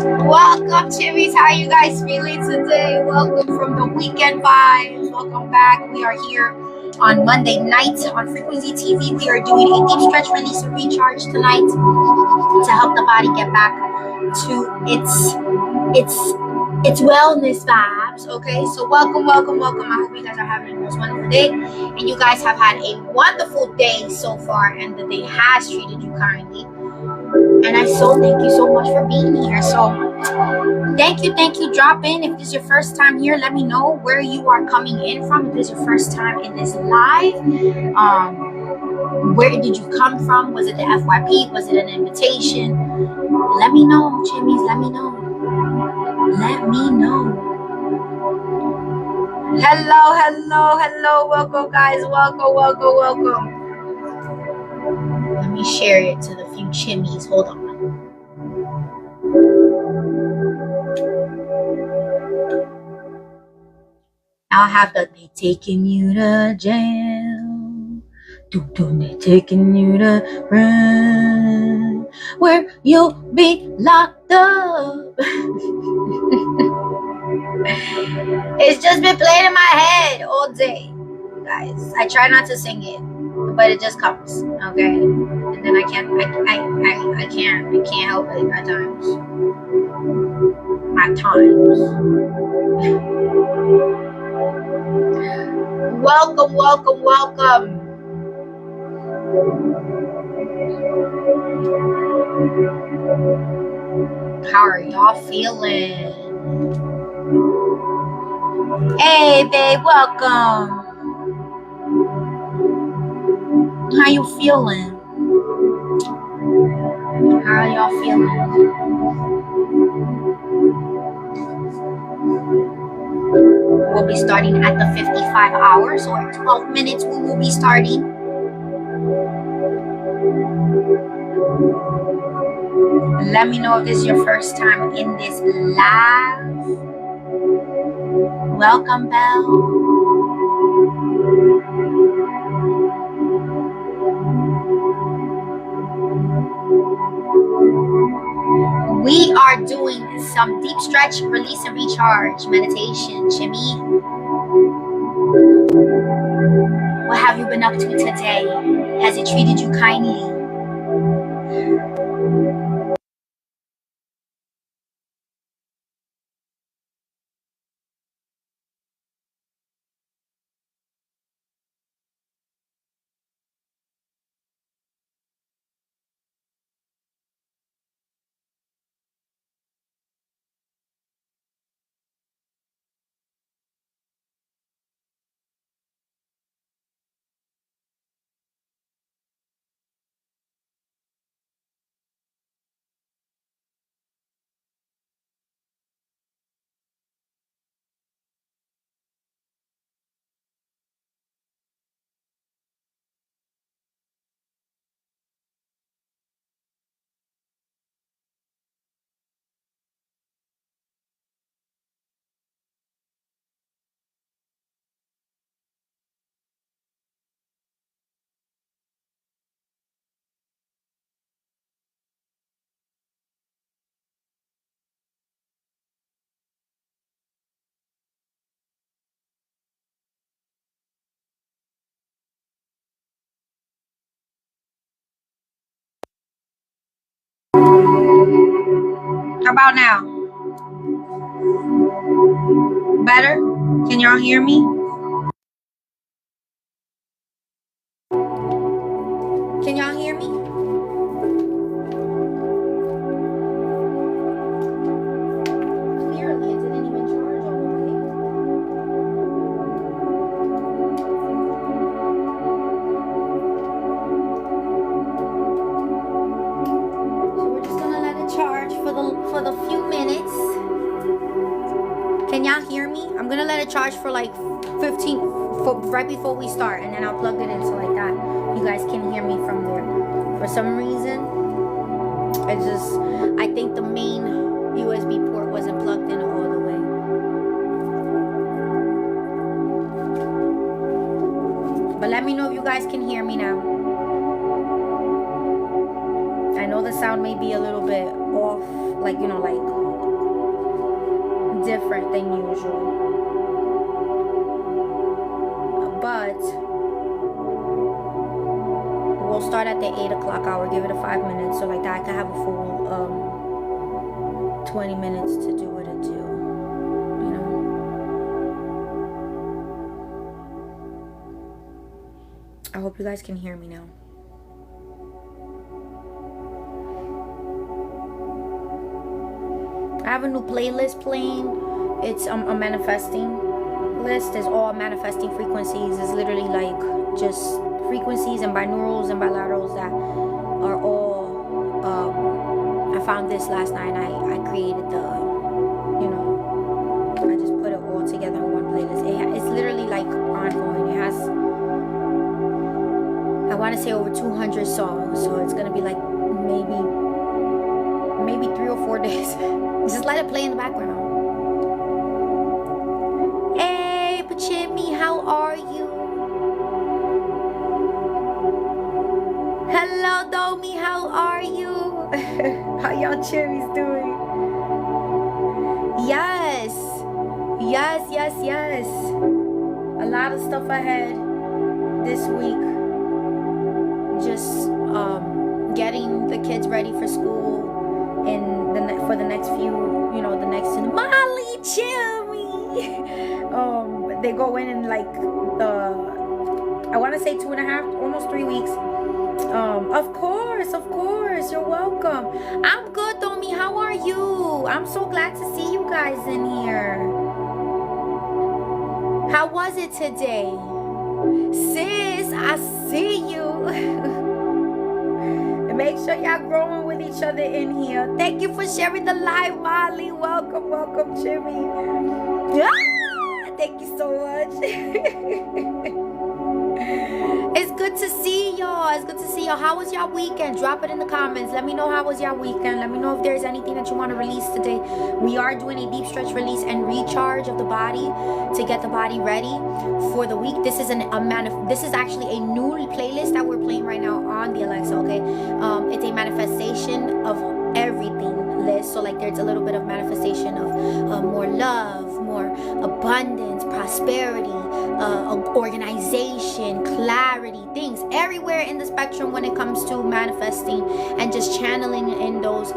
Welcome, Chimis. How are you guys feeling today? Welcome from the weekend vibes. Welcome back. We are here on Monday night on Frequency TV. We are doing a deep stretch, release, and recharge tonight to help the body get back to its wellness vibes. Okay, so welcome. I hope you guys are having the most wonderful day, and you guys have had a wonderful day so far, and the day has treated you kindly. And I thank you so much for being here. So thank you. Drop in. If this is your first time here, let me know where you are coming in from. If this is your first time in this live, where did you come from? Was it the FYP? Was it an invitation? Let me know, Chimis. Let me know. Hello. Welcome, guys. Welcome. Let me share it to the few Chimis. Hold on. I'll have the they taking you to jail. They taking you to run, where you'll be locked up. It's just been playing in my head all day, guys. I try not to sing it, but it just comes, okay? And then I can't help it at times. Welcome. How are y'all feeling? Hey, babe, welcome. How you feeling? How are y'all feeling? We'll be starting at the 55 hours, so in 12 minutes we will be starting. Let me know if this is your first time in this live. Welcome, Belle. We are doing some deep stretch, release, and recharge meditation. Jimmy, what have you been up to today? Has it treated you kindly? How about now? Better? Can y'all hear me? Can y'all hear me? Clearly, it didn't even charge all the way. So we're just gonna let it charge for the few minutes. Can y'all hear me? I'm gonna let it charge for like 15, right before we start, and then I'll plug it in so like that you guys can hear me from there. For some reason, I think the main USB port wasn't plugged in all the way. But let me know if you guys can hear me now. I know the sound may be a little bit off, like, you know, like different than usual. But we'll start at the 8 o'clock hour, give it a 5 minutes, so like that I can have a full 20 minutes to do what it do, you know. I hope you guys can hear me now. I have a new playlist playing. It's a manifesting list. Is all manifesting frequencies. It's literally like just frequencies and binaurals and bilaterals that are all I found this last night and I created the, you know, I just put it all together in one playlist. It's literally like ongoing. It has, I want to say, over 200 songs, so it's gonna be like maybe 3 or 4 days. Just let it play in the background. Hey Chimis, how are you? Hello Domi, how are you? How y'all Chimis doing? Yes. A lot of stuff ahead this week. Just getting the kids ready for school for the next few, you know, the next Molly Chimmy. They go in like I want to say 2.5, almost 3 weeks. Of course, you're welcome. I'm good, Domi. How are you? I'm so glad to see you guys in here. How was it today? Sis, I see you. And make sure y'all growing with each other in here. Thank you for sharing the live, Molly. Welcome, Jimmy. Thank you so much. It's good to see y'all. How was y'all weekend? Drop it in the comments. Let me know how was y'all weekend. Let me know if there's anything that you want to release today. We are doing a deep stretch, release, and recharge of the body to get the body ready for the week. This is this is actually a new playlist that we're playing right now on the Alexa. Okay, it's a manifestation of everything list. So like there's a little bit of manifestation of more love, more abundance, prosperity, organization, clarity, things everywhere in the spectrum when it comes to manifesting and just channeling in those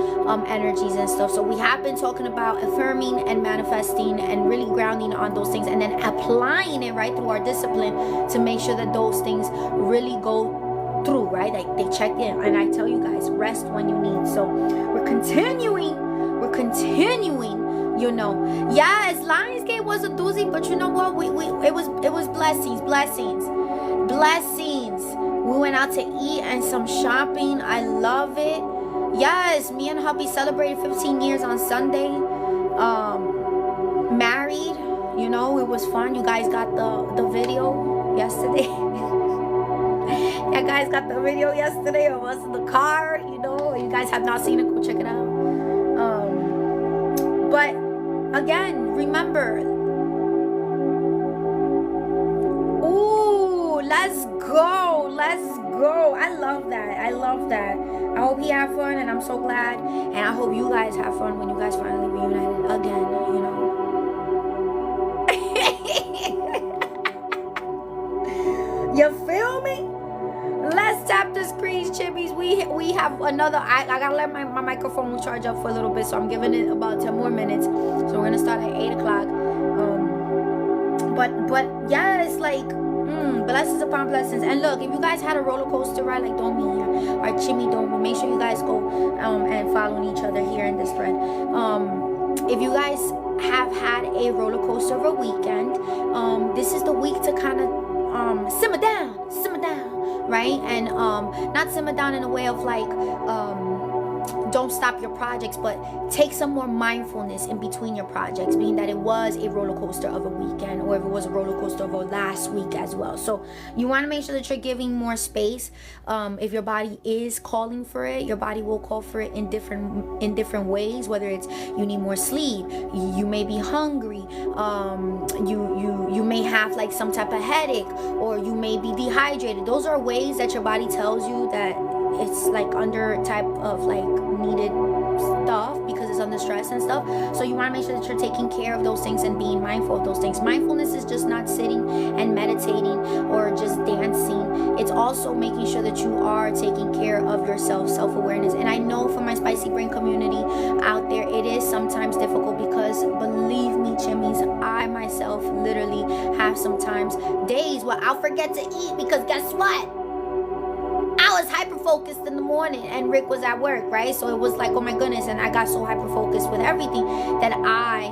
energies and stuff. So we have been talking about affirming and manifesting and really grounding on those things and then applying it right through our discipline to make sure that those things really go through, right? Like they check in. And I tell you guys, rest when you need. So we're continuing, you know. Yes, Lionsgate was a doozy, but you know what? It was blessings. We went out to eat and some shopping. I love it. Yes, me and hubby celebrated 15 years on Sunday. Married, you know, it was fun. You guys got the video yesterday. You guys got the video yesterday of us in the car, you know. You guys have not seen it, go check it out. But again, remember, ooh, let's go. I love that. I hope he had fun, and I'm so glad, and I hope you guys have fun when you guys finally reunited again, you know. You feel me? Let's tap the screens, Chimis. We have another. I gotta let my microphone charge up for a little bit, so I'm giving it about 10 more minutes. So we're gonna start at 8 o'clock. But yeah, it's like blessings upon blessings. And look, if you guys had a roller coaster ride like Domi or Chimmy Domi, make sure you guys go and follow each other here in this thread. If you guys have had a roller coaster of a weekend, this is the week to kind of simmer down, right? And not simmer down in a way of like don't stop your projects, but take some more mindfulness in between your projects, being that it was a roller coaster of a weekend, or if it was a roller coaster of a last week as well. So you want to make sure that you're giving more space. If your body is calling for it, your body will call for it in different ways, whether it's you need more sleep, you may be hungry, you may have like some type of headache, or you may be dehydrated. Those are ways that your body tells you that it's like under type of like needed stuff because it's under stress and stuff. So you want to make sure that you're taking care of those things and being mindful of those things. Mindfulness is just not sitting and meditating or just dancing. It's also making sure that you are taking care of yourself, self-awareness. And I know for my Spicy Brain community out there, it is sometimes difficult because, believe me, Chimis, I myself literally have sometimes days where I'll forget to eat because guess what? I was hyper focused in the morning and Rick was at work, right? So it was like, oh my goodness, and I got so hyper focused with everything that I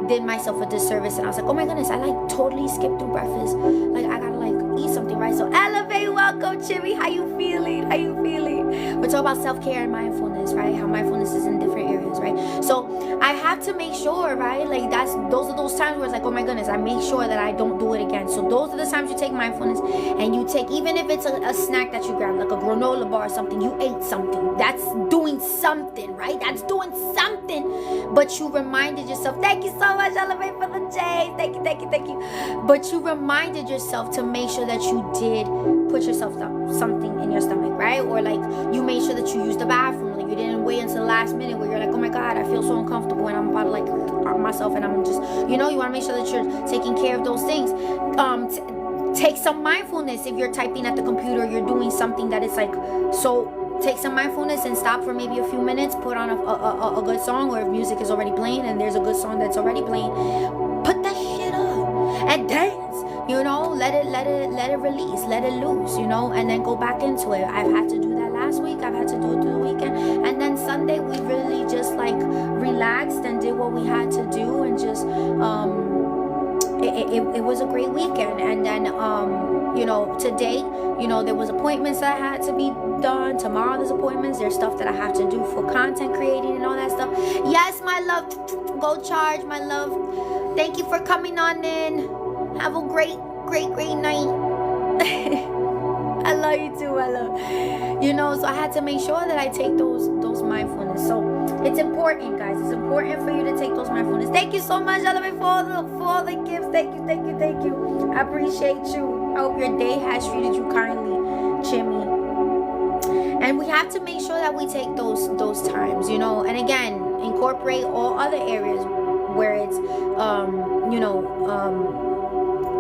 did myself a disservice, and I was like, oh my goodness, I like totally skipped through breakfast. Like I gotta like eat something, right? So elevate, welcome, Chimmy. How you feeling? How you feeling? We're talking about self-care and mindfulness, right? How mindfulness is in different areas, right? So I have to make sure, right? Like those are those times where it's like, oh my goodness, I make sure that I don't do it again. So those are the times you take mindfulness and you take, even if it's a snack that you grab, like a granola bar or something, you ate something. That's doing something, right? That's doing something. But you reminded yourself, thank you so much, Elevate, for the J. Thank you, thank you, thank you. But you reminded yourself to make sure that you did put yourself something in your stomach, right? Or like you made sure that you used the bathroom. Like you didn't wait until the last minute where you're like, oh my God, I feel so uncomfortable and I'm about to like harm myself, and I'm just, you know, you want to make sure that you're taking care of those things. Take some mindfulness. If you're typing at the computer, you're doing something that is like, so take some mindfulness and stop for maybe a few minutes, put on a good song, or if music is already playing and there's a good song that's already playing, put that shit up and dance, you know, let it release, let it loose, you know, and then go back into it. I've had to do that last week, I've had to do it through the weekend, and then Sunday we really just like relaxed and did what we had to do, and just it was a great weekend. And then you know, today, you know, there was appointments that had to be done. Tomorrow there's appointments, there's stuff that I have to do for content creating and all that stuff. Yes, my love, go charge, my love. Thank you for coming on in. Have a great night. I love you too. I love, you know, so I had to make sure that I take those mindfulness. So it's important, guys. It's important for you to take those mindfulness. Thank you so much, Elevate, for all the gifts. Thank you. I appreciate you. I hope your day has treated you kindly, Chimmy. And we have to make sure that we take those times, you know. And again, incorporate all other areas where it's you know,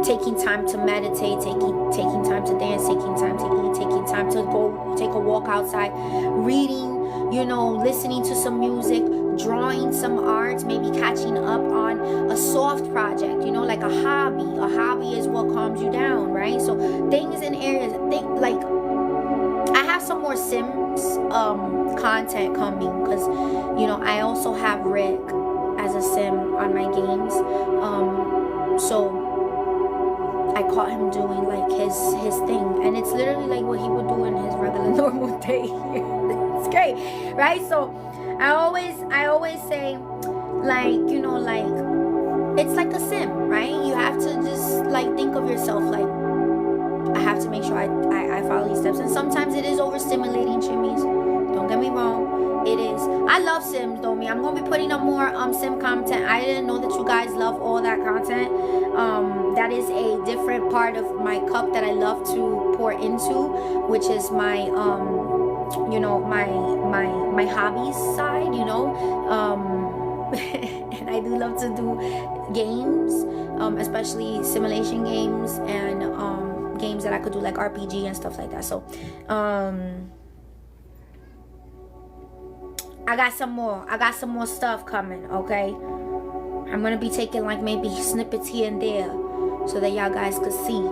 taking time to meditate, taking time to dance, taking time to eat, taking time to go take a walk outside, reading, you know, listening to some music, drawing some art, maybe catching up on a soft project, you know, like a hobby. A hobby is what calms you down, right? So things in areas, like I have some more Sims content coming, because, you know, I also have Rick as a Sim on my games, so I caught him doing like his thing, and it's literally like what he would do in his regular normal day. It's great, right? So I always say, like, you know, like it's like a sim, right? You have to just like think of yourself like, I have to make sure I follow these steps, and sometimes it is overstimulating, Chimis. Don't get me wrong, it is. I love Sims though, me. I'm gonna be putting up more Sim content. I didn't know that you guys love all that content. That is a different part of my cup that I love to pour into, which is my you know, my hobbies side, you know. And I do love to do games, especially simulation games, and games that I could do like RPG and stuff like that. So I got some more stuff coming, okay? I'm gonna be taking like maybe snippets here and there so that y'all guys could see.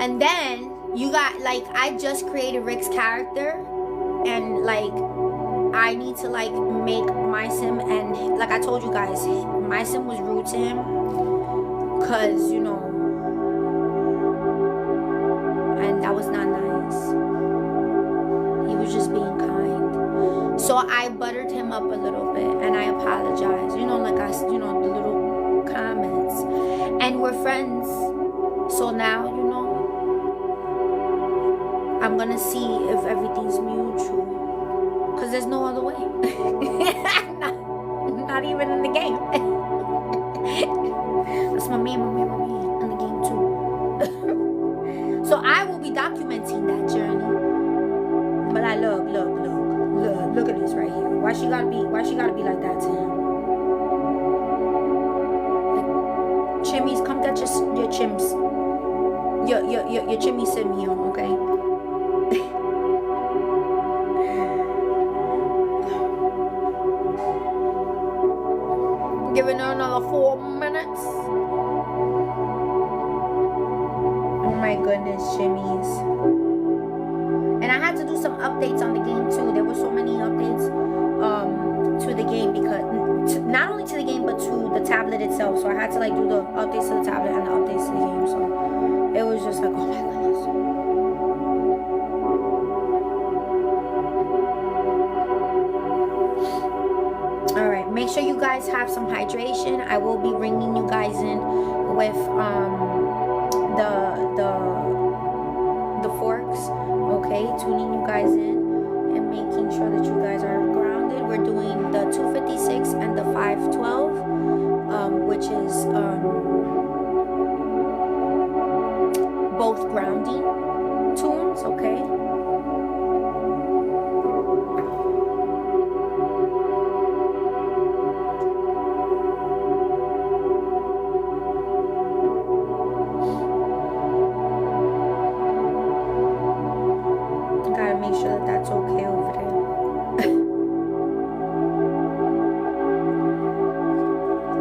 And then you got, like, I just created Rick's character, and like I need to like make my sim, and like I told you guys, my sim was rude to him because, you know, and that was not nice. He was just being kind. So I buttered him up a little bit, and I apologize. You know, like you know, the little comments, and we're friends. So now, you know, I'm gonna see if everything's mutual, cause there's no other way. not even in the game. That's my man in the game too. So I will be documenting that journey. But I look at this right here. Why she Why she gotta be like that to him? Like, Chimis, come get your chims. Your Chimis send me home, okay? Giving her another 4 minutes. Oh my goodness, Chimis. And I had to do some updates on the game too. There were so many updates to the game, because not only to the game but to the tablet itself. So I had to like do the updates to the tablet and the updates to the game. So it was just like, oh my goodness. All right, make sure you guys have some hydration. I will be bringing you guys in with the forks, okay, tuning you guys in and making sure that you guys are grounded. We're doing the 256 and the 512, which is both grounding tunes, okay. Make sure that that's okay over there.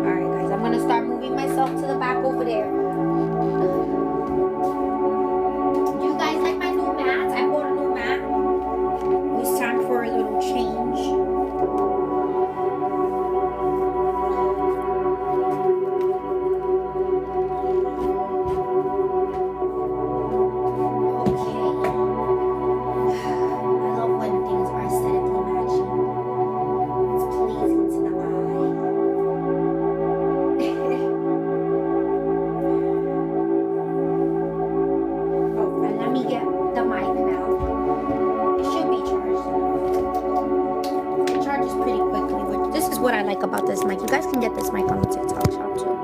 Alright guys, I'm gonna start moving myself to the back over there. Do you guys like my new mats? I bought a new mat. It's time for a little change. What I like about this mic. You guys can get this mic on the TikTok shop too.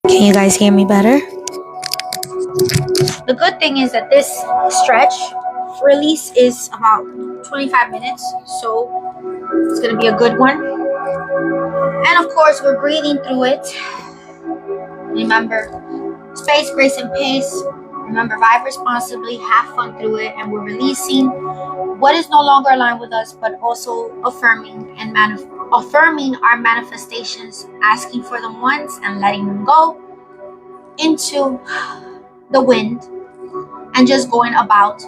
Can you guys hear me better? The good thing is that this stretch release is about 25 minutes, so it's gonna be a good one. And of course, we're breathing through it. Remember, space, grace, and pace. Remember, vibe responsibly, have fun through it, and we're releasing what is no longer aligned with us, but also affirming and affirming our manifestations, asking for them once and letting them go into the wind, and just going about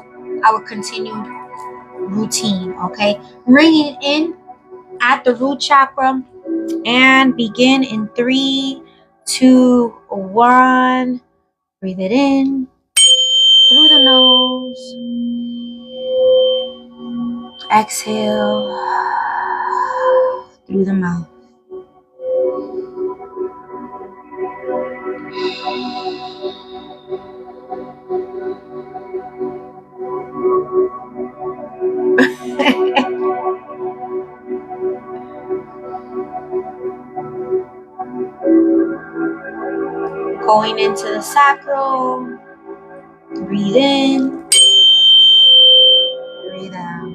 our continued routine, okay? Bringing it in at the root chakra and begin in 3, 2, 1. Breathe it in through the nose. Exhale through the mouth. Going into the sacral. Breathe in. Breathe out.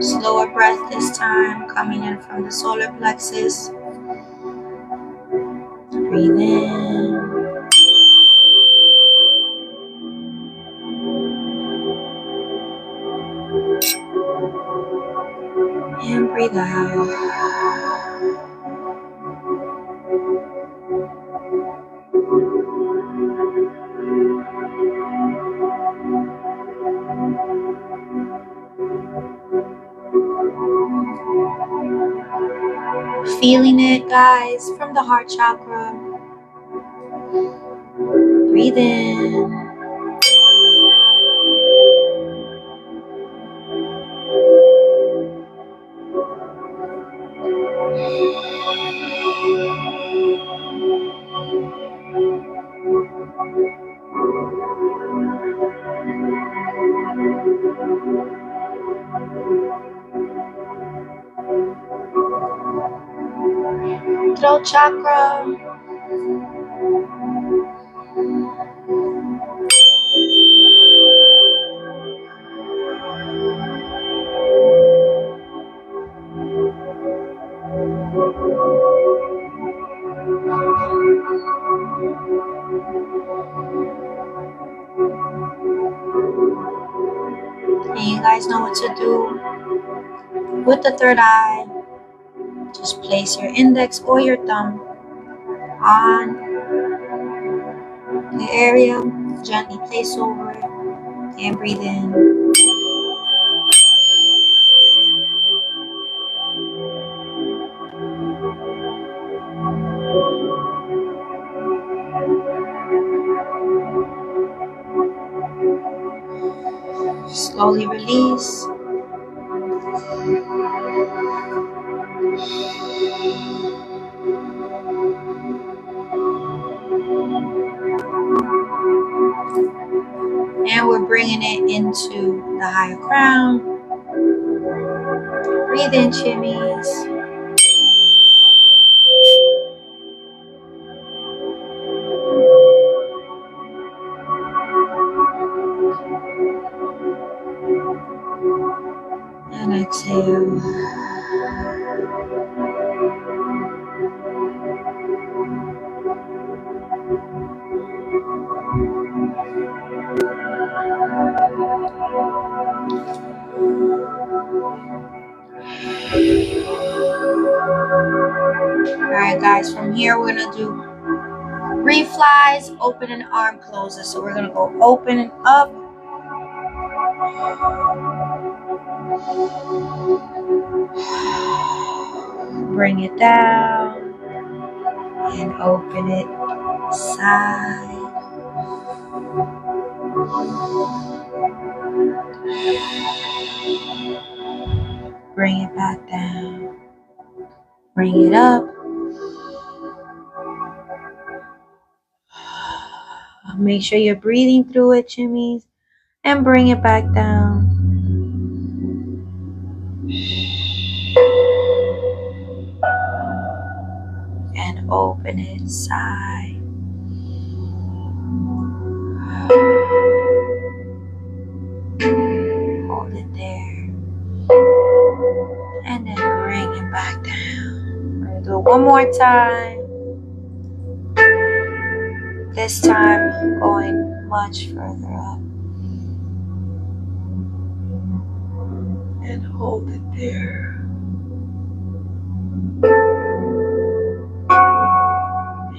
Slower breath this time, coming in from the solar plexus. Breathe in. And breathe out. Feeling it, guys, from the heart chakra. Breathe in. throat chakra. And you guys know what to do with the third eye. Just place your index or your thumb on the area. Gently place over it and breathe in. Slowly release. And we're bringing it into the higher crown. Breathe in, Chimis. And exhale. Alright guys, from here we're going to do reflies, open and arm closes. So we're going to go open and up. Bring it down and open it side. Bring it back down. Bring it up. Make sure you're breathing through it, Chimis. And bring it back down. And open it side. Hold it there. And then bring it back down. We're going to do it one more time. This time going much further up. And hold it there.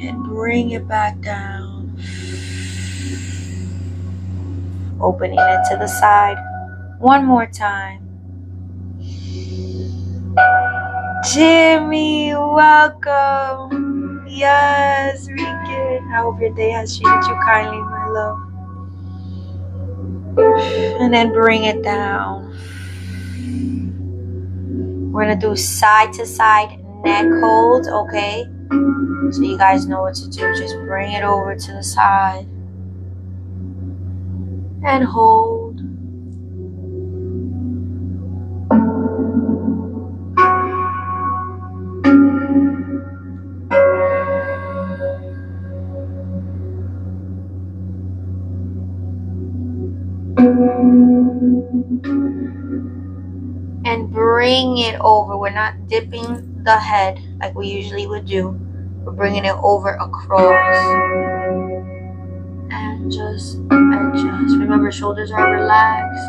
And bring it back down. Opening it to the side one more time. Jimmy, welcome. Yes, Rican. I hope your day has treated you kindly, my love. And then bring it down. We're going to do side to side neck hold, okay? So you guys know what to do. Just bring it over to the side. And hold. And bring it over. We're not dipping the head like we usually would do. We're bringing it over across. And just adjust. Remember, shoulders are relaxed.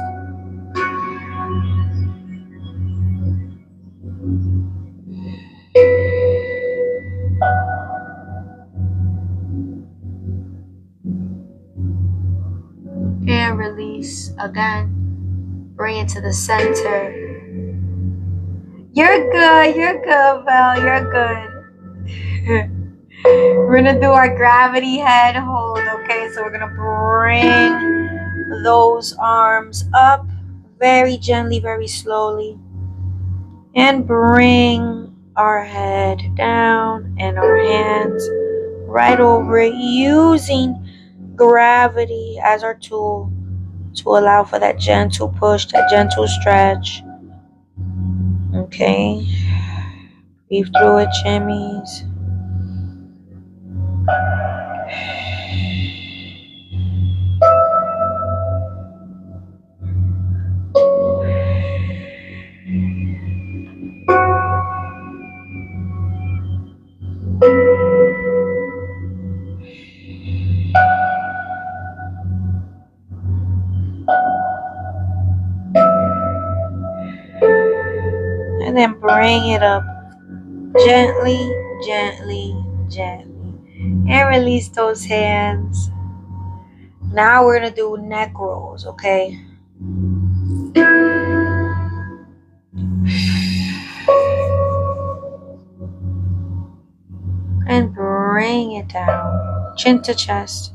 And release again. Bring it to the center. You're good, Val. You're good. We're gonna do our gravity head hold, okay? So we're gonna bring those arms up very gently, very slowly. And bring our head down and our hands right over it, using gravity as our tool to allow for that gentle push, that gentle stretch. Okay. Breathe through it, Chimis. And then bring it up gently, gently, gently. And release those hands. Now we're going to do neck rolls, okay? And bring it down, chin to chest.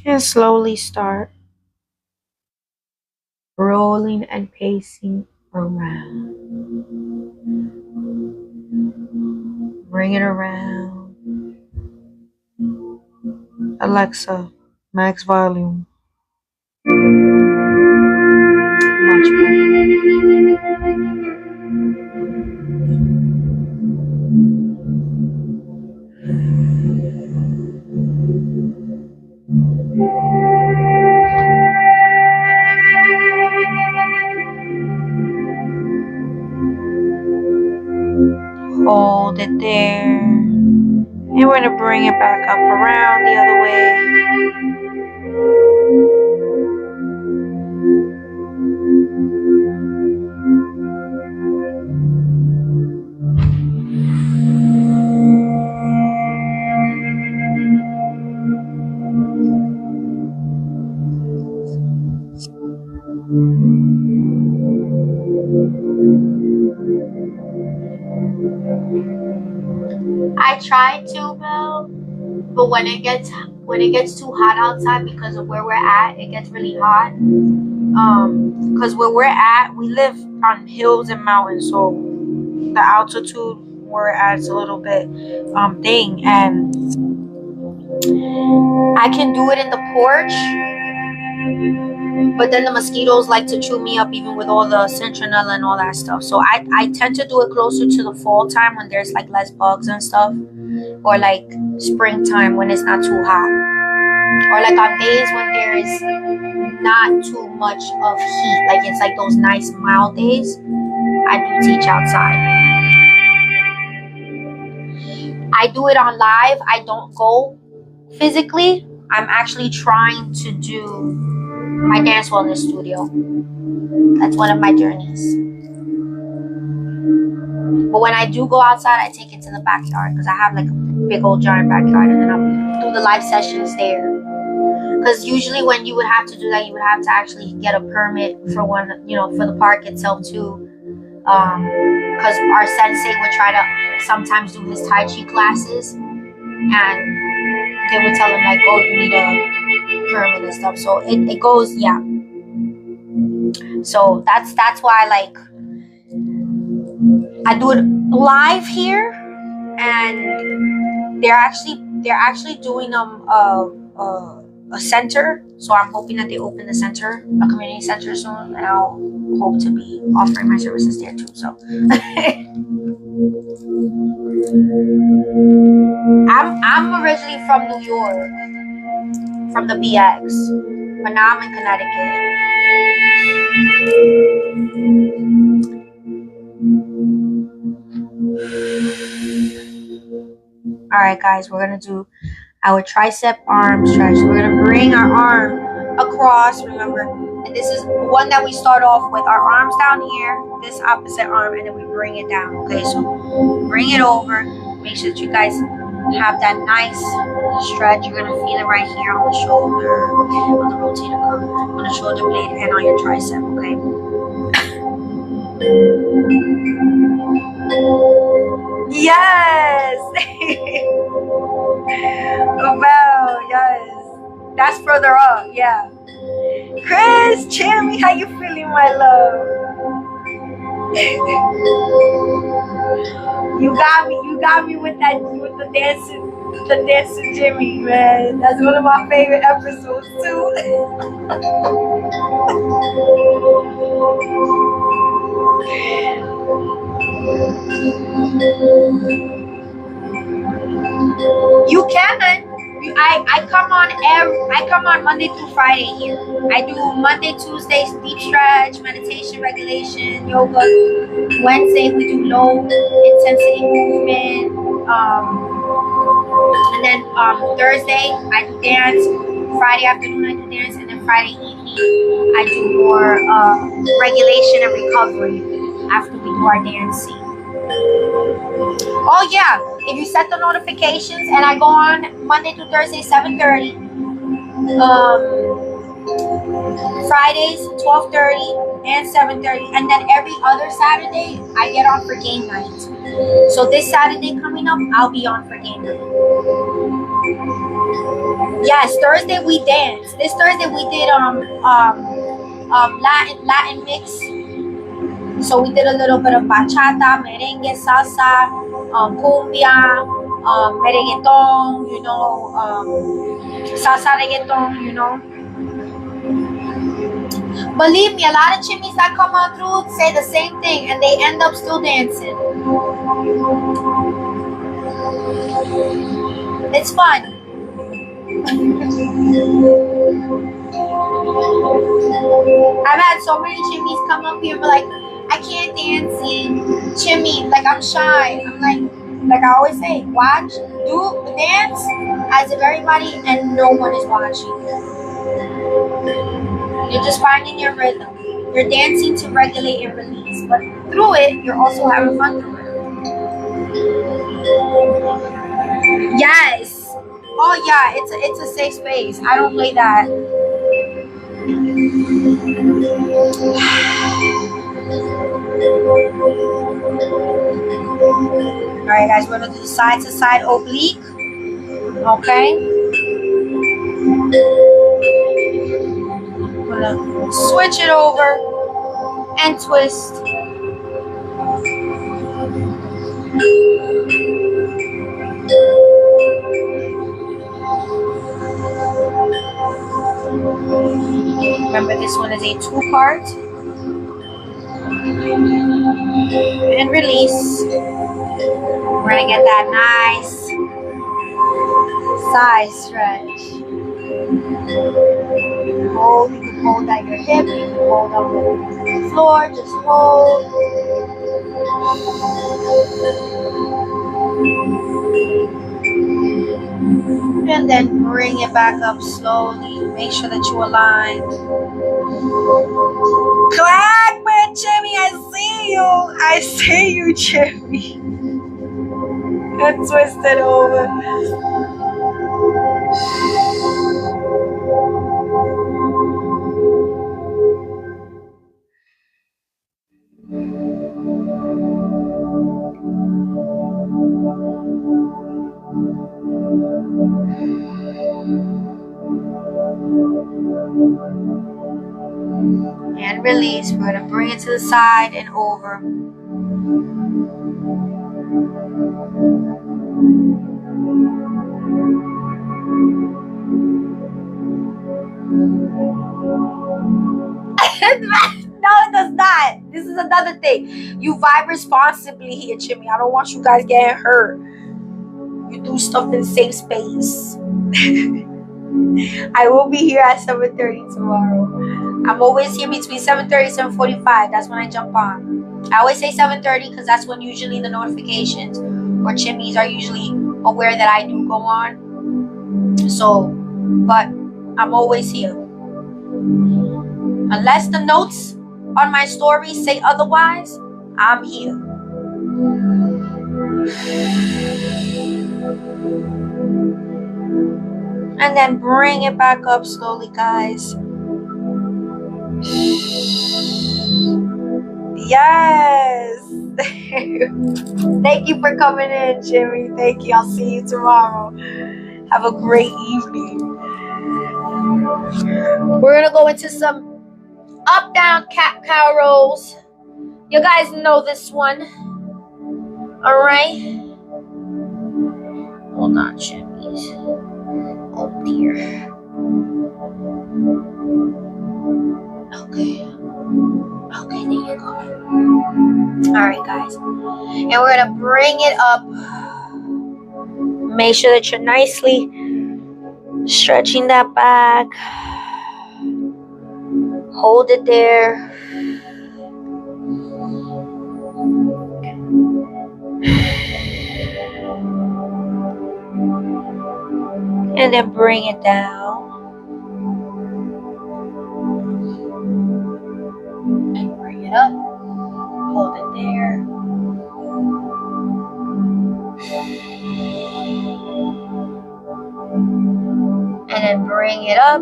And slowly start rolling and pacing around. Bring it around. Alexa, max volume. Much better. Hold it there. And we're going to bring it back up around the other way. I tried to, Bill, but when it gets too hot outside because of where we're at, it gets really hot. Because where we're at, we live on hills and mountains, so the altitude where we're at is a little bit thing, and I can do it in the porch, but then the mosquitoes like to chew me up even with all the citronella and all that stuff. So I tend to do it closer to the fall time when there's like less bugs and stuff, or like springtime when it's not too hot, or like on days when there is not too much of heat, like it's like those nice mild days. I do teach outside. I do it on live. I don't go physically. I'm actually trying to do my dance wellness studio. That's one of my journeys. But when I do go outside, I take it to the backyard because I have like a big old giant backyard, and then I'll do the live sessions there. Because usually when you would have to do that, you would have to actually get a permit for one, for the park itself too. Because our sensei would try to sometimes do his Tai Chi classes, and they would tell him like, oh, you need a permit and stuff. So it goes, yeah. So that's why like I do it live here, and they're actually doing a center. So I'm hoping that they open the center, a community center soon, and I'll hope to be offering my services there too. So I'm originally from New York, from the BX, but now I'm in Connecticut. All right, guys, we're gonna do our tricep arm stretch. We're gonna bring our arm across, remember, and this is one that we start off with our arms down here, this opposite arm, and then we bring it down. Okay, so bring it over. Make sure that you guys have that nice stretch. You're gonna feel it right here on the shoulder, on the rotator cuff, on the shoulder blade, and on your tricep. Okay. Yes. Wow, yes. That's further up, yeah. Chris, Chimis, how you feeling, my love? You got me with the dancing Jimmy, man. That's one of my favorite episodes too. You can. I come on Monday through Friday here. I do Monday, Tuesday deep stretch, meditation, regulation, yoga. Wednesday we do low intensity movement. And then Thursday I do dance. Friday afternoon I do dance, and then Friday evening I do more regulation and recovery. after we do our dancing. Oh yeah, if you set the notifications and I go on Monday to Thursday 7:30, Fridays 12:30 and 7:30, and then every other Saturday I get on for game night. So this Saturday coming up, I'll be on for game night. Yes, Thursday we dance. This Thursday we did Latin mix. So we did a little bit of bachata, merengue, salsa, cumbia, merengueton, salsa reggaeton, Believe me, a lot of chimneys that come on through say the same thing, and they end up still dancing. It's fun. I've had so many chimneys come up here and be like, I can't dance, chimney, like I'm shy. I'm like I always say, watch, do dance as if everybody and no one is watching. You're just finding your rhythm. You're dancing to regulate and release, but through it, you're also having fun through it. Yes. Oh yeah, it's a safe space. I don't play that. Alright guys, we're gonna do the side to side oblique. Okay. We're gonna switch it over and twist. Remember, this one is a 2-part. And release. We're gonna get that nice side stretch. Hold, you can hold at your hip, you can hold on the floor, just hold. And then bring it back up slowly. Make sure that you align. Clack, man, Jimmy, I see you. I see you, Jimmy. And twist it over. And release. We're going to bring it to the side and over. No, it does not. This is another thing. You vibe responsibly here, Jimmy. I don't want you guys getting hurt. You do stuff in safe space. I will be here at 7:30 tomorrow. I'm always here between 7:30 and 7:45. That's when I jump on. I always say 7:30 because that's when usually the notifications or chimneys are usually aware that I do go on. So, but I'm always here. Unless the notes on my story say otherwise, I'm here. And then bring it back up slowly, guys. Yes. Thank you for coming in, Jimmy. Thank you. I'll see you tomorrow. Have a great evening. We're going to go into some up, down, cat, cow rolls. You guys know this one. All right. Hold on, Chimis. Oh, dear. Okay. Okay, there you go. All right, guys. And we're going to bring it up. Make sure that you're nicely stretching that back. Hold it there. And then bring it down. And bring it up. hold it there. And then bring it up.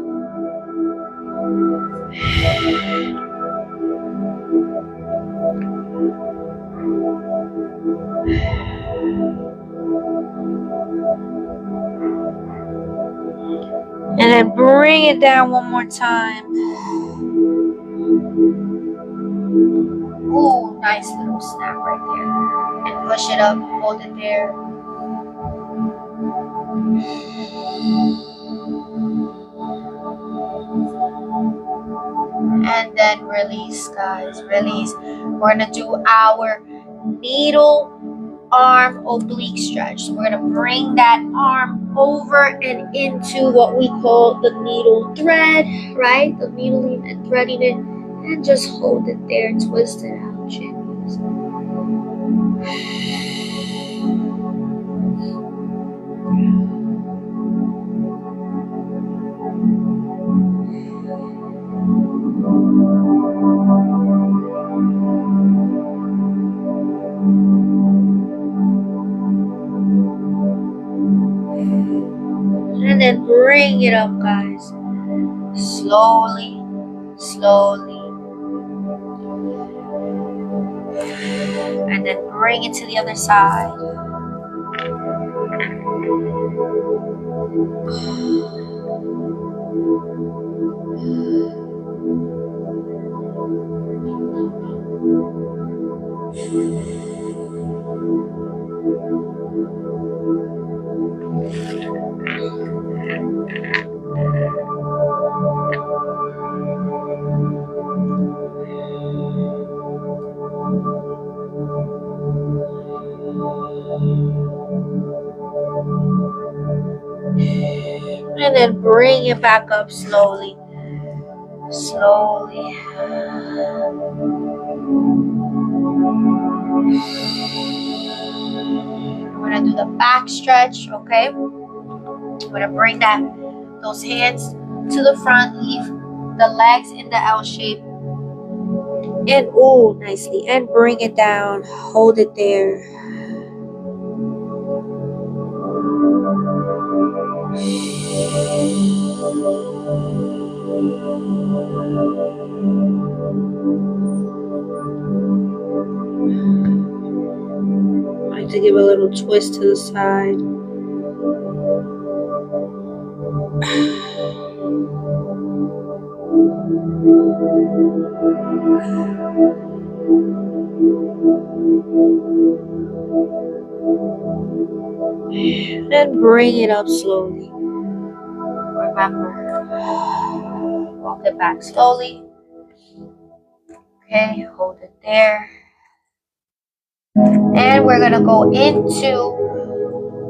And then bring it down one more time. Ooh, nice little snap right there. And push it up, hold it there. And then release, guys, release. We're gonna do our needle arm oblique stretch. So we're gonna bring that arm over and into what we call the needle thread, right? The needling and threading it, and just hold it there, twist it out, Chimis. And then bring it up, guys. Slowly, slowly. And then bring it to the other side. And then bring it back up slowly. Slowly. We're gonna do the back stretch, okay? We're gonna bring those hands to the front, leave the legs in the L shape. And ooh, nicely. And bring it down. Hold it there. I like to give a little twist to the side. And bring it up slowly. Remember, walk it back slowly. Okay, hold it there. And we're gonna go into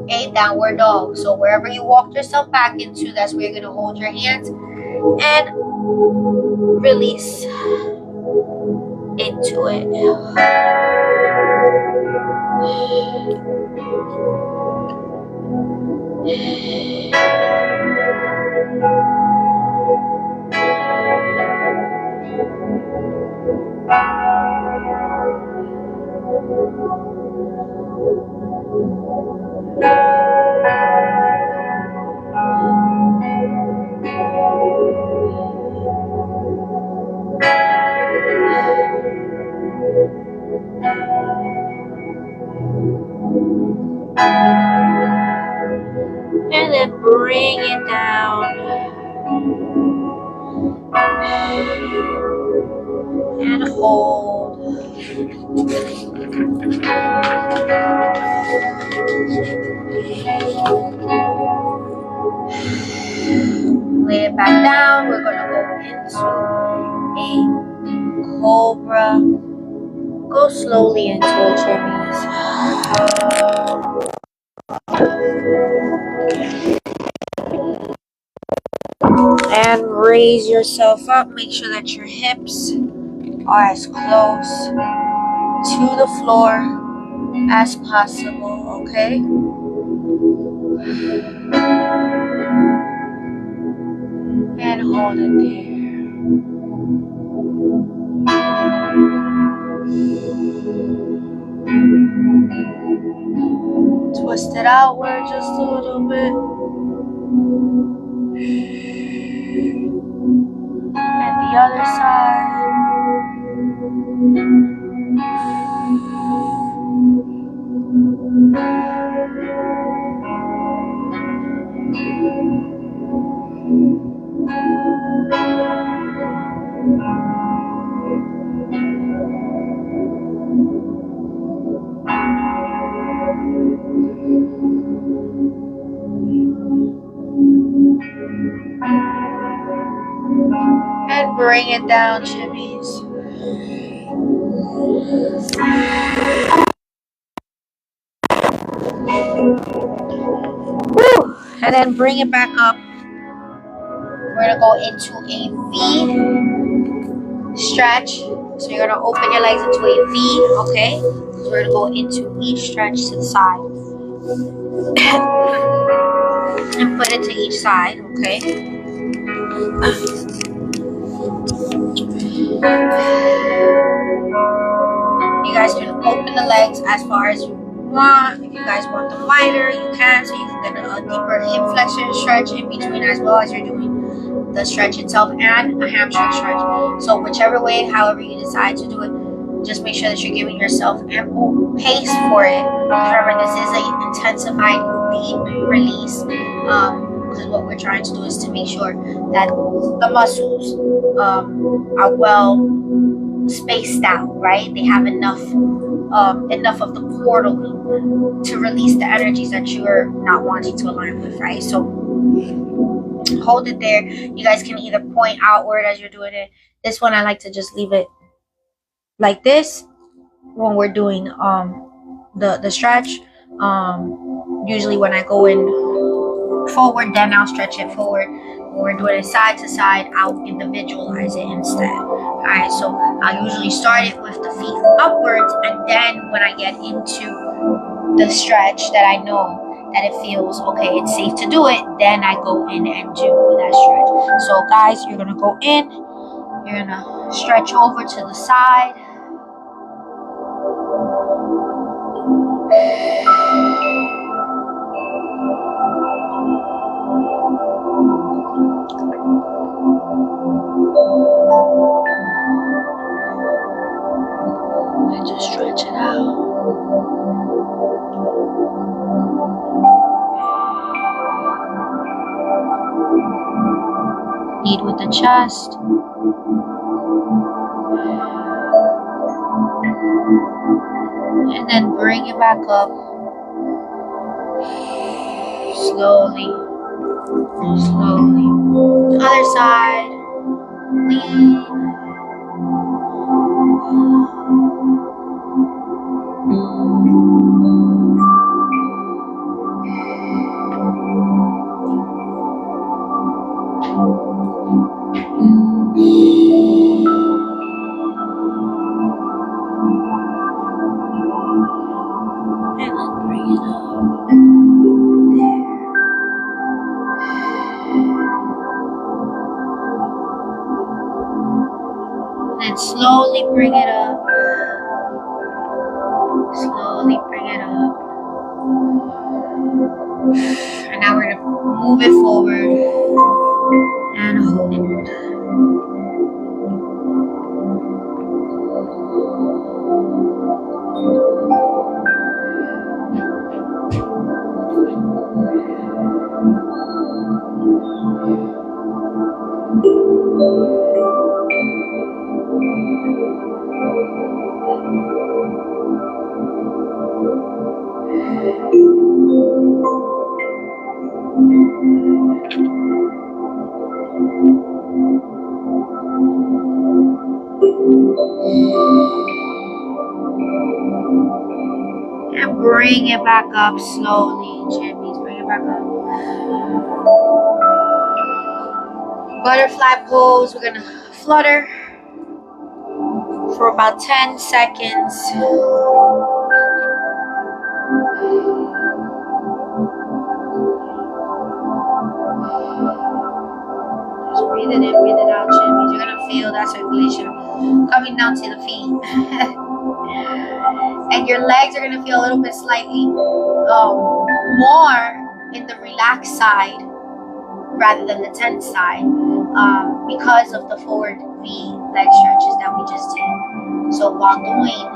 a downward dog. So wherever you walked yourself back into, that's where you're gonna hold your hands and release into it. And then bring it down. And hold. Lay it back down. We're gonna go into a cobra. Go slowly into it, Chimis. And raise yourself up. Make sure that your hips are as close to the floor as possible, okay? And hold it there. it outward just a little bit. And the other side. And bring it down, Chimis. Woo! And then bring it back up. We're gonna go into a V stretch. So you're gonna open your legs into a V, okay? So we're gonna go into each stretch to the side. And put it to each side, okay? You guys can open the legs as far as you want. If you guys want them wider, you can. So you can get a deeper hip flexion stretch in between as well as you're doing the stretch itself and a hamstring stretch. So whichever way, however you decide to do it, just make sure that you're giving yourself ample pace for it. Remember, this is an intensified deep release. Because what we're trying to do is to make sure that the muscles are well spaced out, right? They have enough of the portal to release the energies that you're not wanting to align with, right? So hold it there. You guys can either point outward as you're doing it. This one I like to just leave it like this when we're doing the stretch. Usually when I go in forward, then I'll stretch it forward. When we're doing it side to side, I'll individualize it instead. Alright, so I'll usually start it with the feet upwards, and then when I get into the stretch that I know that it feels okay, it's safe to do it, then I go in and do that stretch. So guys, you're gonna go in, you're gonna stretch over to the side. And just stretch it out. Lead with the chest. And then bring it back up. Slowly. Slowly. The other side. Lean. And slowly bring it up. Slowly bring it up. And now we're going to move it forward and hold it. And bring it back up slowly, Chimis. Bring it back up. Butterfly pose. We're gonna flutter for about 10 seconds. Just breathe it in, breathe it out, Chimis. You're gonna feel that circulation coming down to the feet. And your legs are gonna feel a little bit slightly more in the relaxed side rather than the tense side, because of the forward V leg stretches that we just did. So while doing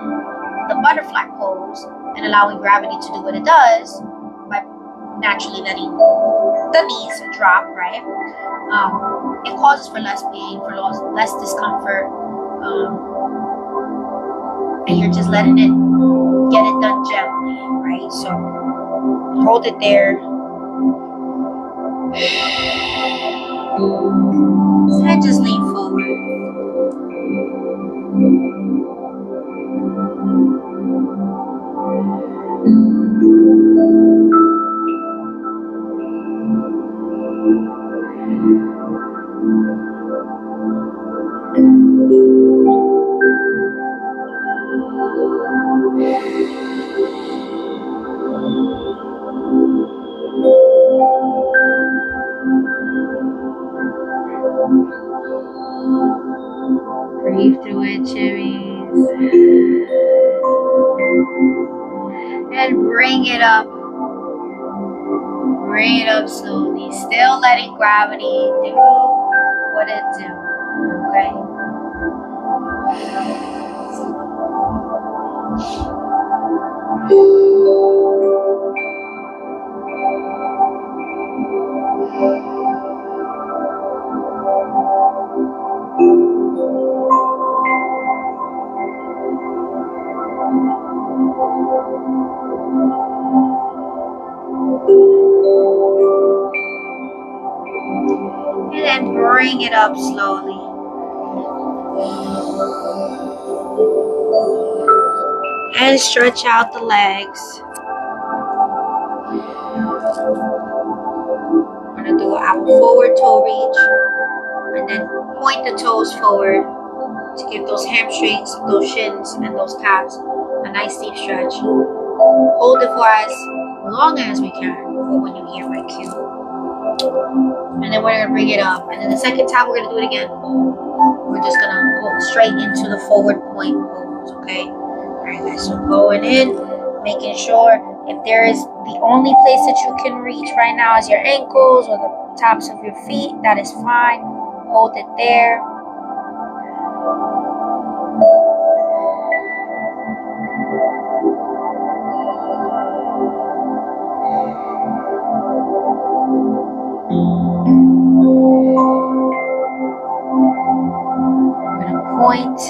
the butterfly pose and allowing gravity to do what it does by naturally letting the knees drop, right? It causes for less pain, for less discomfort, and you're just letting it get it done gently, right? So hold it there. And just lean forward. Breathe through it, Chimis. And bring it up. Bring it up slowly. Still letting gravity do what it do. Okay? And then bring it up slowly. And stretch out the legs. We're going to do our forward toe reach. And then point the toes forward to give those hamstrings, those shins, and those calves a nice deep stretch. Hold it for as long as we can for when you hear my cue. And then we're going to bring it up. And then the second time we're going to do it again. We're just going to go straight into the forward point pose, okay? Alright guys, so going in, making sure if there is the only place that you can reach right now is your ankles or the tops of your feet, that is fine. Hold it there. I'm going to point.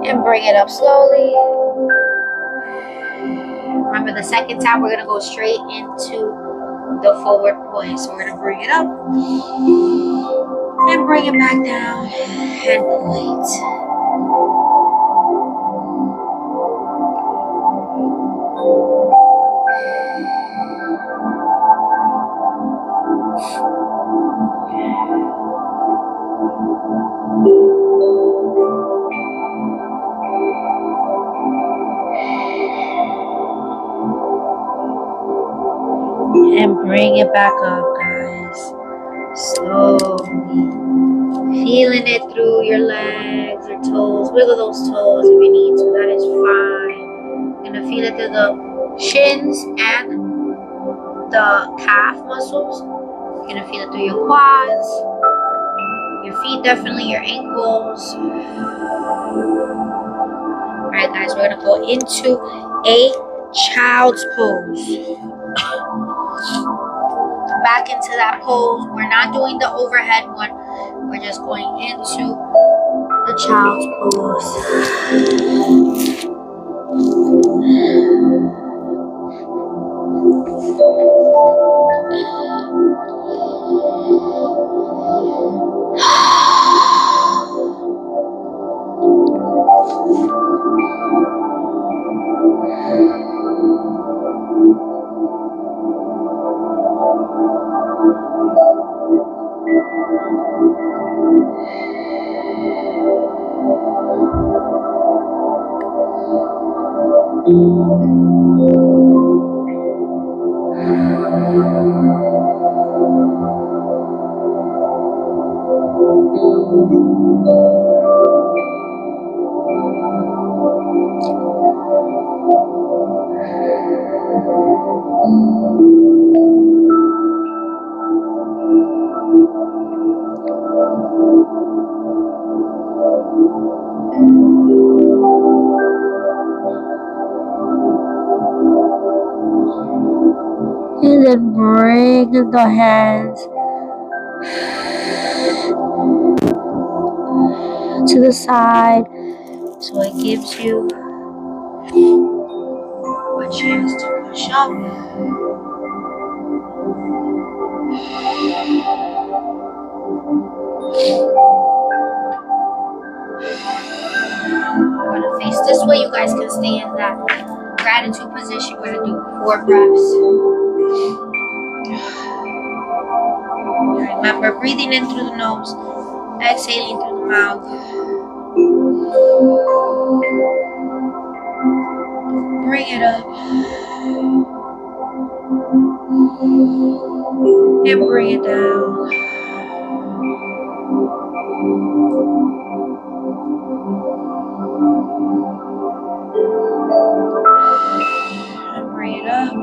And bring it up slowly. Remember, the second time we're going to go straight into the forward point. So we're going to bring it up and bring it back down and point. And bring it back up, guys. Slowly. Feeling it through your legs, your toes. Wiggle those toes if you need to. That is fine. You're gonna feel it through the shins and the calf muscles. You're gonna feel it through your quads, your feet, definitely your ankles. Alright guys, we're gonna go into a child's pose. Back into that pose. We're not doing the overhead one. We're just going into the child's pose. And then bring the hands to the side so it gives you a chance to push up. We're gonna face this way. You guys can stay in that gratitude position. We're gonna do 4 breaths. Remember, breathing in through the nose, exhaling through the mouth. Bring it up. And bring it down. And bring it up.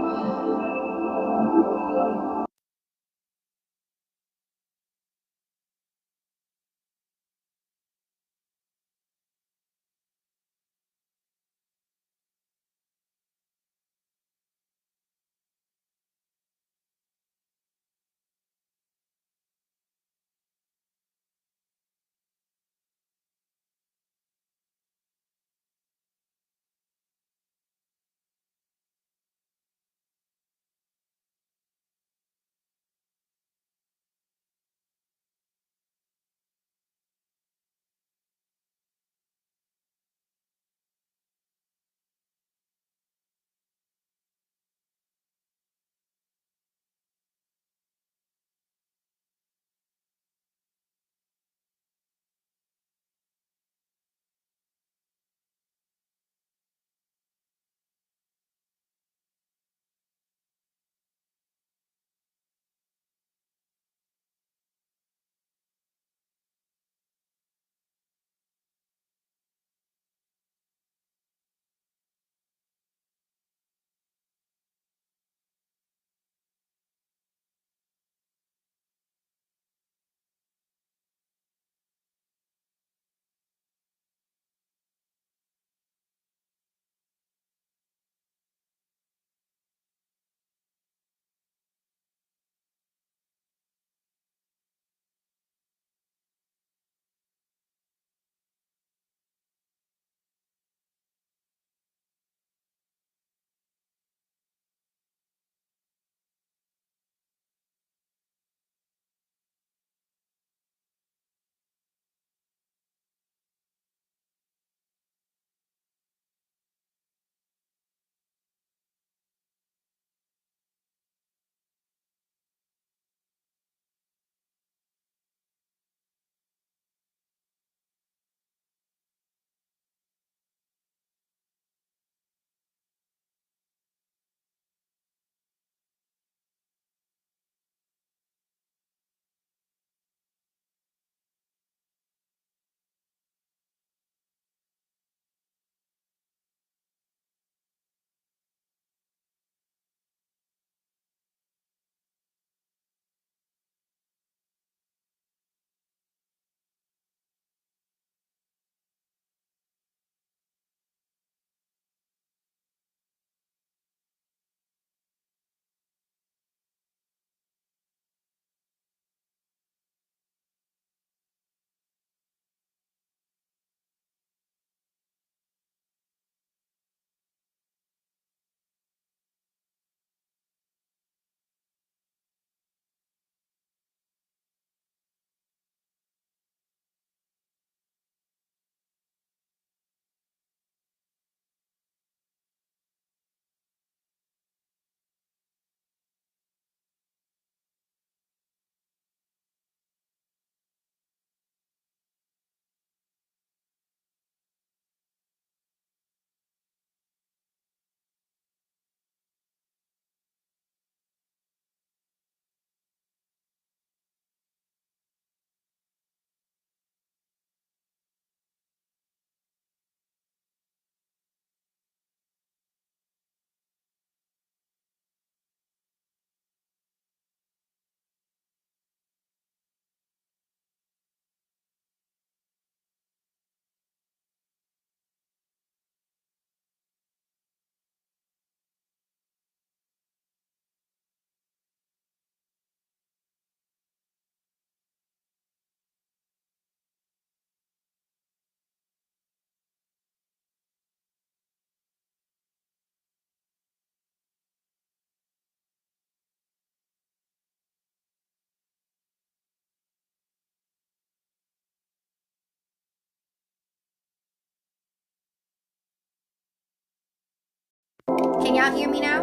Can y'all hear me now?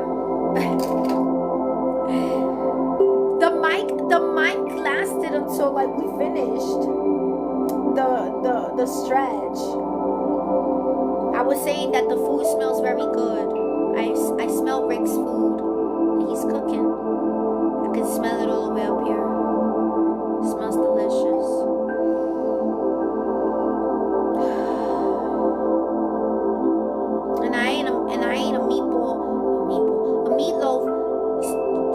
The mic lasted until like we finished the stretch. I was saying that the food smells very good. I smell Rick's food. He's cooking. I can smell it all the way up here. It smells delicious. And I ate a meatloaf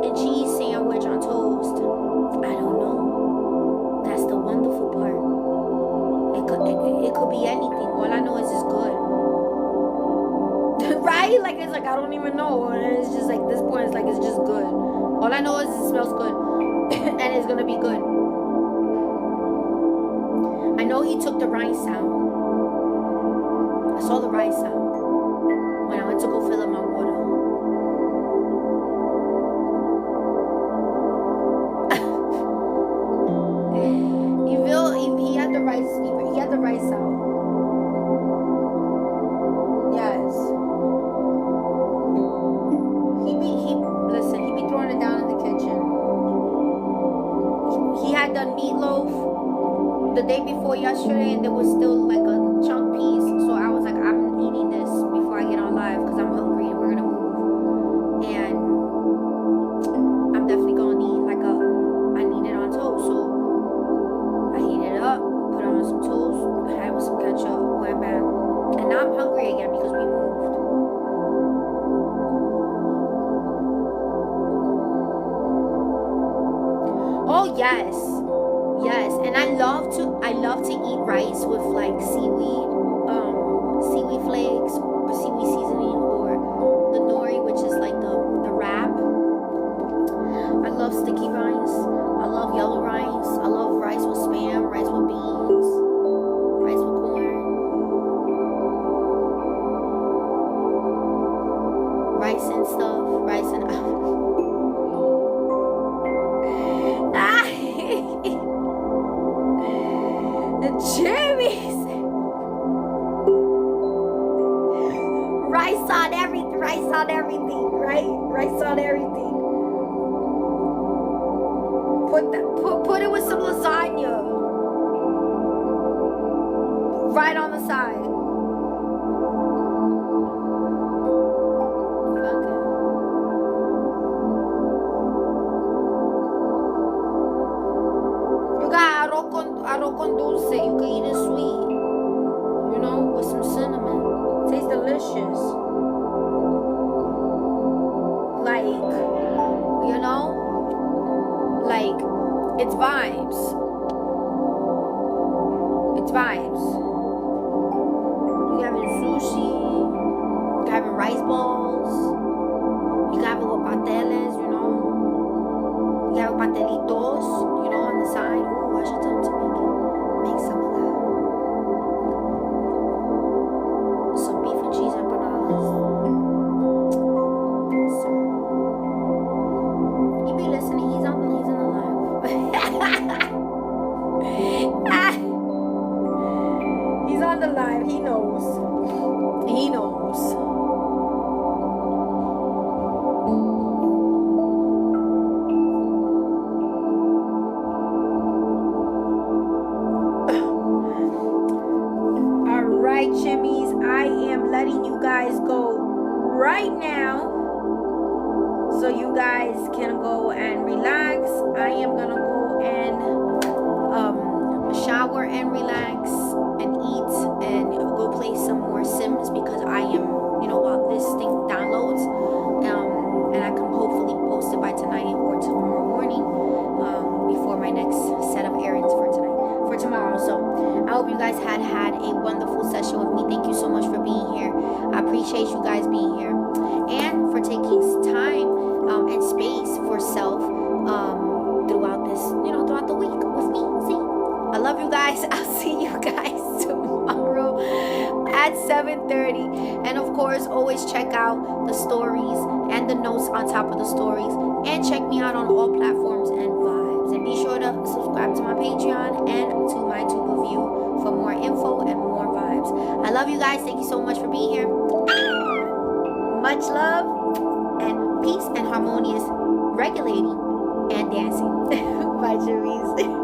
and cheese sandwich on toast. I don't know. That's the wonderful part. It could be anything. All I know is it's good. Right? Like it's like I don't even know. And it's just like this point it's like it's just good. All I know is it smells good. And it's gonna be good. I know he took the rice out. I saw the rice out when I went to go fill up my water. He had the rice. He had the rice out. Yes. He be throwing it down in the kitchen. He had done meatloaf the day before yesterday, and there was still like a chunk piece. So I was like, I'm eating this before I get on live because I'm hungry and we're gonna move. And I'm definitely gonna need I need it on toast. So I heated it up, put on some toast, had with some ketchup, went back. And now I'm hungry again because we moved. Oh yes. Yes. And I love to eat rice with like seaweed flakes or seaweed seasoning or the nori, which is like the wrap. I love sticky rice. I love yellow rice. I love rice with spam, rice with beans, rice with corn, rice and stuff, rice and the Chimis. Rice on everything, right? Rice on everything. Put it with some lasagna right on the side. Okay. You got arroz con dulce. You can eat it sweet. You know, with some cinnamon. Tastes delicious. Like, you know? Like, it's vibes. It's vibes. You having sushi. You having rice balls. You have it with pateles, you know. You have patelitos, you know, on the side. Ooh, I should tell them to make some of that. Some beef and cheese empanadas. He be listening. He's in the live. He's on the live. He knows. He knows. All right, Chimis. I am letting you guys go right now, so you guys can go and relax. I am gonna go and shower and relax and eat and go play some more Sims because I am, you know, while this thing downloads, and I can hopefully post it by tonight or tomorrow morning, before my next set of errands for tomorrow. So I hope you guys had a wonderful session with me. Thank you so much for being here. I appreciate you guys being here and for taking time and space for self throughout this, you know, throughout the week with me. See, I love you guys. I'll see you guys tomorrow at 7:30. And of course, always check out the stories and the notes on top of the stories, and check me out on all platforms and vibes. And be sure to subscribe to my Patreon and to my Tube Review for more info and more vibes. I love you guys. Thank you so much for being here. Much love. Peace and harmonious regulating and dancing. Bye, Chimis.